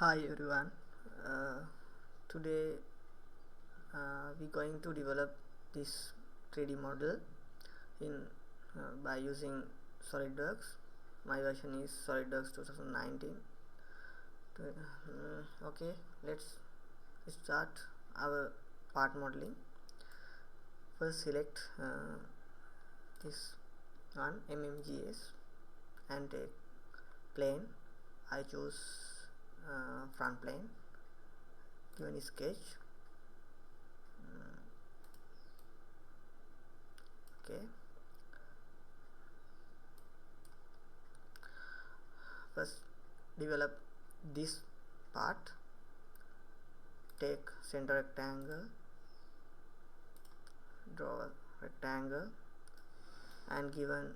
Hi everyone. Uh, Today we're going to develop this 3D model in by using SolidWorks. My version is SolidWorks 2019. Okay, let's start our part modeling. First, select this one MMGS and take plane. I choose front plane. Given sketch. Okay, first develop this part. Take center rectangle, draw a rectangle and given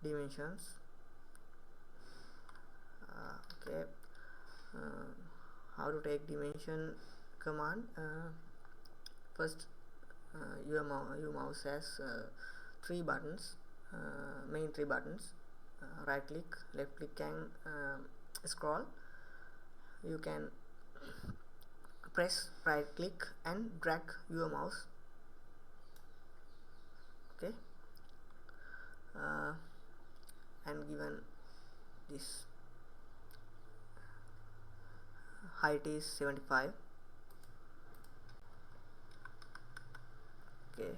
dimensions. Okay, how to take dimension command. First, your mouse has three buttons, main three buttons. Right click, left click, and scroll. You can press right click and drag your mouse. Okay, and given this height is 75. Okay,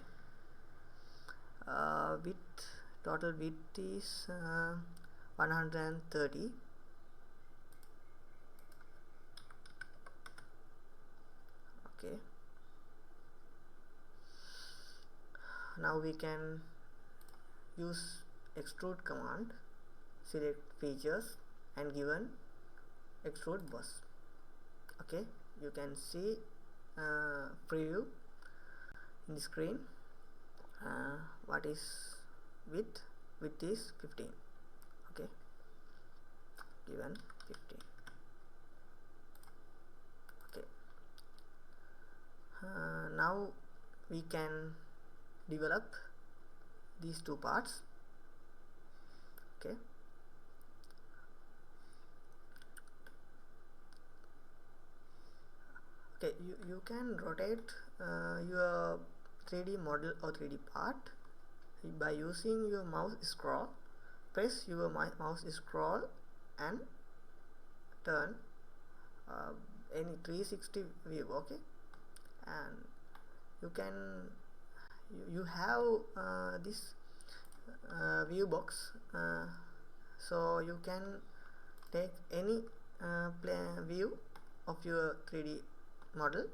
total width is 130. Okay, now we can use extrude command, select features and given extrude boss. Okay, you can see preview in the screen. What is width is 15. Okay, given 15. Okay, now we can develop these two parts. Okay, okay, you can rotate your 3D model or 3D part by using your mouse scroll. Press your mouse scroll and turn any 360 view. Okay, and you can you have this view box, so you can take any view of your 3D model.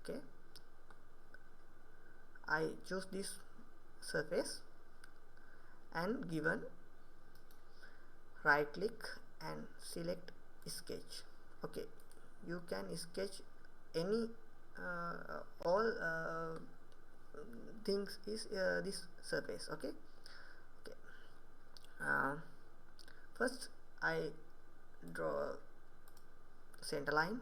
Okay, I choose this surface and given right click and select sketch. Okay, you can sketch any all things is this surface. Okay, first I draw center line.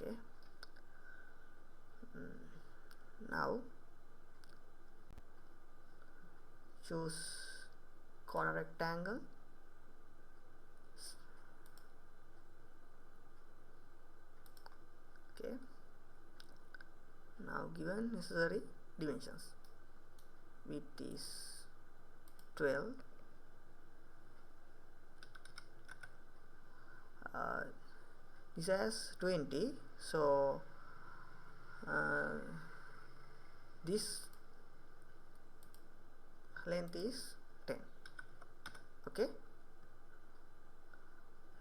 Okay, now choose corner rectangle. Okay, now given necessary dimensions. Width is 12. This has 20, so this length is 10. Okay,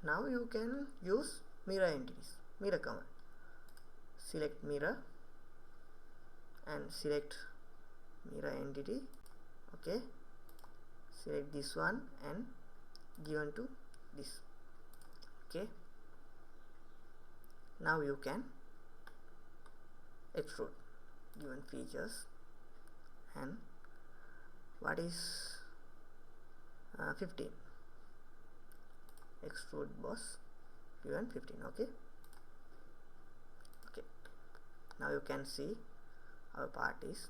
now you can use mirror entities, mirror command. Select mirror and select mirror entity. Okay, select this one and given to this. Okay, now you can extrude given features and what is 15. Extrude boss. given 15. Okay, now you can see our part is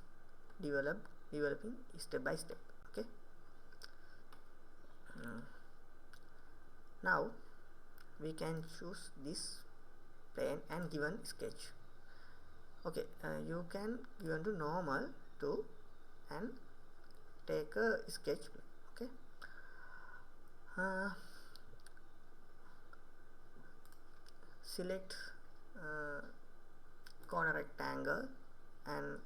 developing step by step. Okay, now we can choose this plane and given sketch. Okay, you can given to normal too and take a sketch. Okay, select corner rectangle and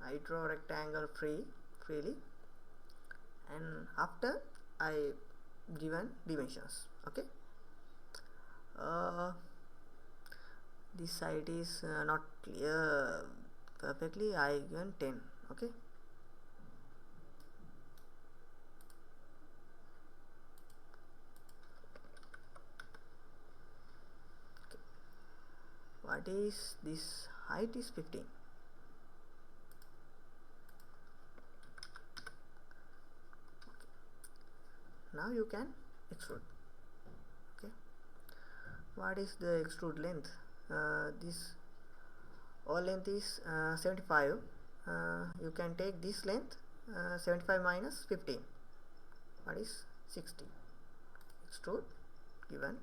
I draw rectangle freely, and after I given dimensions. Okay, this side is not clear perfectly. I given 10. Okay, what is this height is 15. Now you can extrude. Okay, what is the extrude length? This all length is 75. You can take this length 75 minus 15. What is 60? Extrude given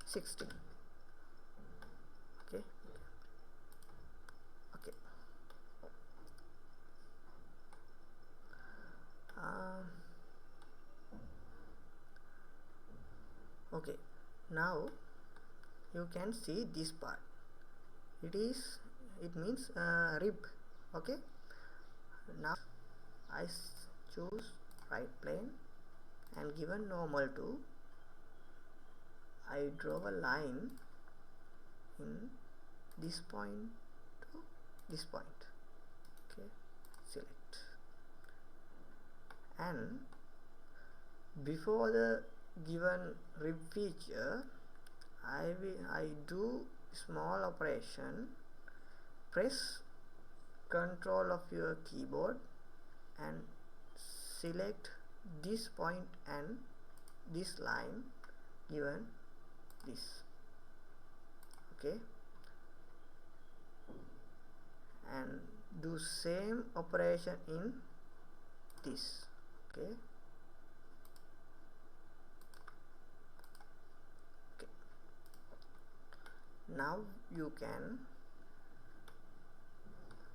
60. Okay. Okay. Okay, now you can see this part. It means rib. Okay, now I choose right plane and given normal to I draw a line in this point to this point. Okay, select, and before the given rib feature I do small operation. Press control of your keyboard and select this point and this line given this. Okay, and do same operation in this. Okay, now you can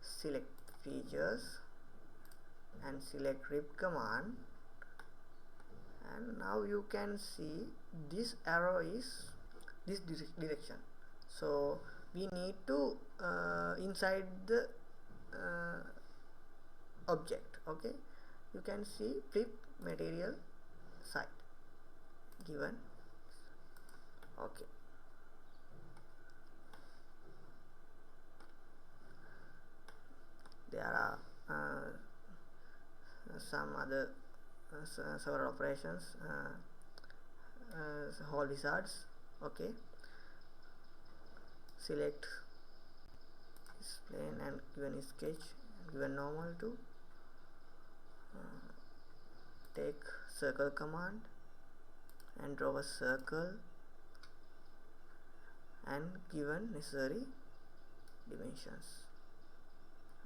select features and select rib command, and now you can see this arrow is this direction, so we need to inside the object. Okay, you can see flip material side given. Okay, there are some other several operations, whole wizards. Okay, select this plane and given sketch, given normal to take circle command and draw a circle and given necessary dimensions.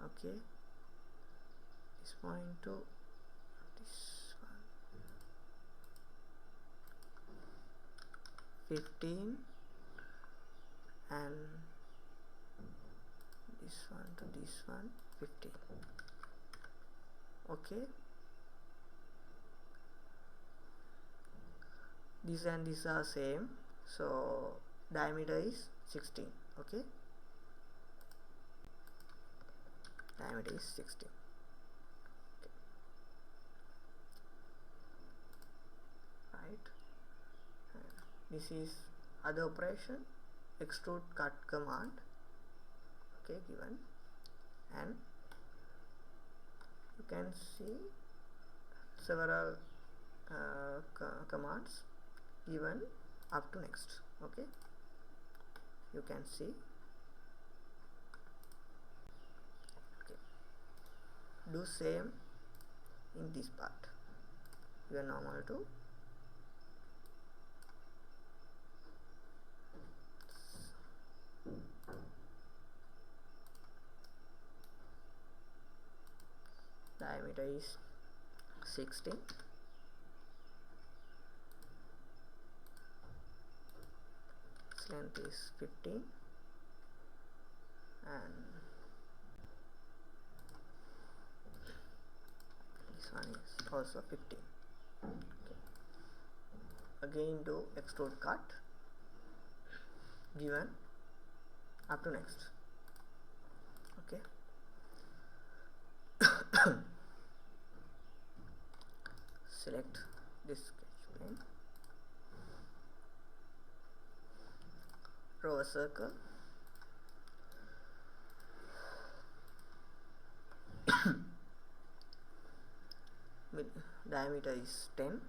Okay, this point to this one 15 and this one to this one 15. Okay, this and this are same, so diameter is 16. Okay, diameter is 16. Okay. Right, this is other operation, extrude cut command. Okay, given, and you can see several commands given up to next. Okay, you can see. Okay, do same in this part. You are normal to diameter is 16, its length is 15, and this one is also 15. Okay. Again do extrude cut, given, up to next. Okay. Select this sketch plane, draw a circle, diameter is 10.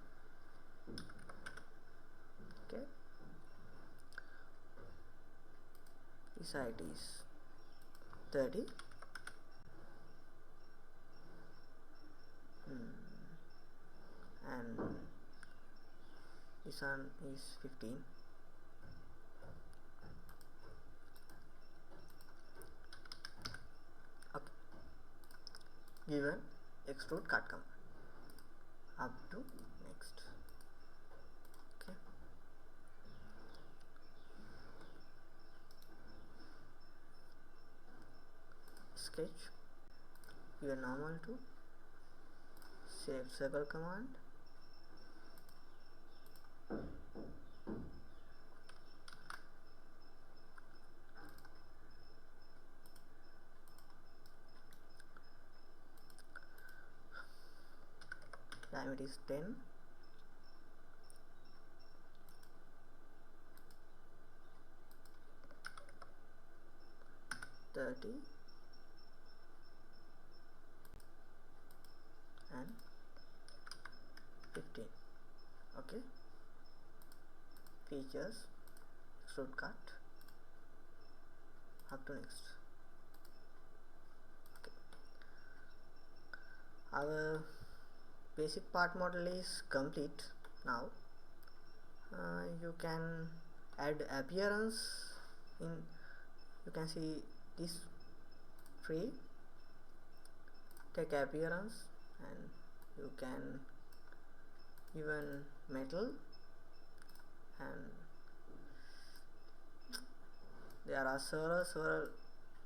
Okay, this height is 30. And this one is 15. Okay, given extrude cut command, up to next. Okay, sketch, given normal to, select circle command, diameter is 10, and 15. Okay, features, extrude cut, up to next. Okay, our basic part model is complete now. You can add appearance in, you can see this tree, take appearance, and you can even metal, and there are several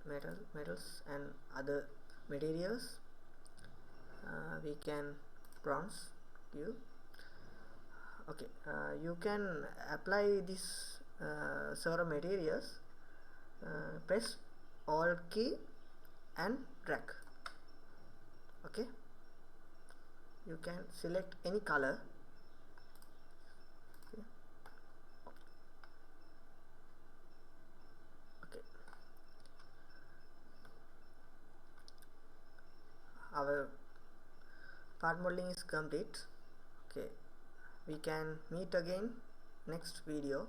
metals and other materials. We can bronze you. Okay, you can apply this several materials, press Alt key and drag. Okay, you can select any color. Okay. Okay, our part modeling is complete. Okay, we can meet again next video.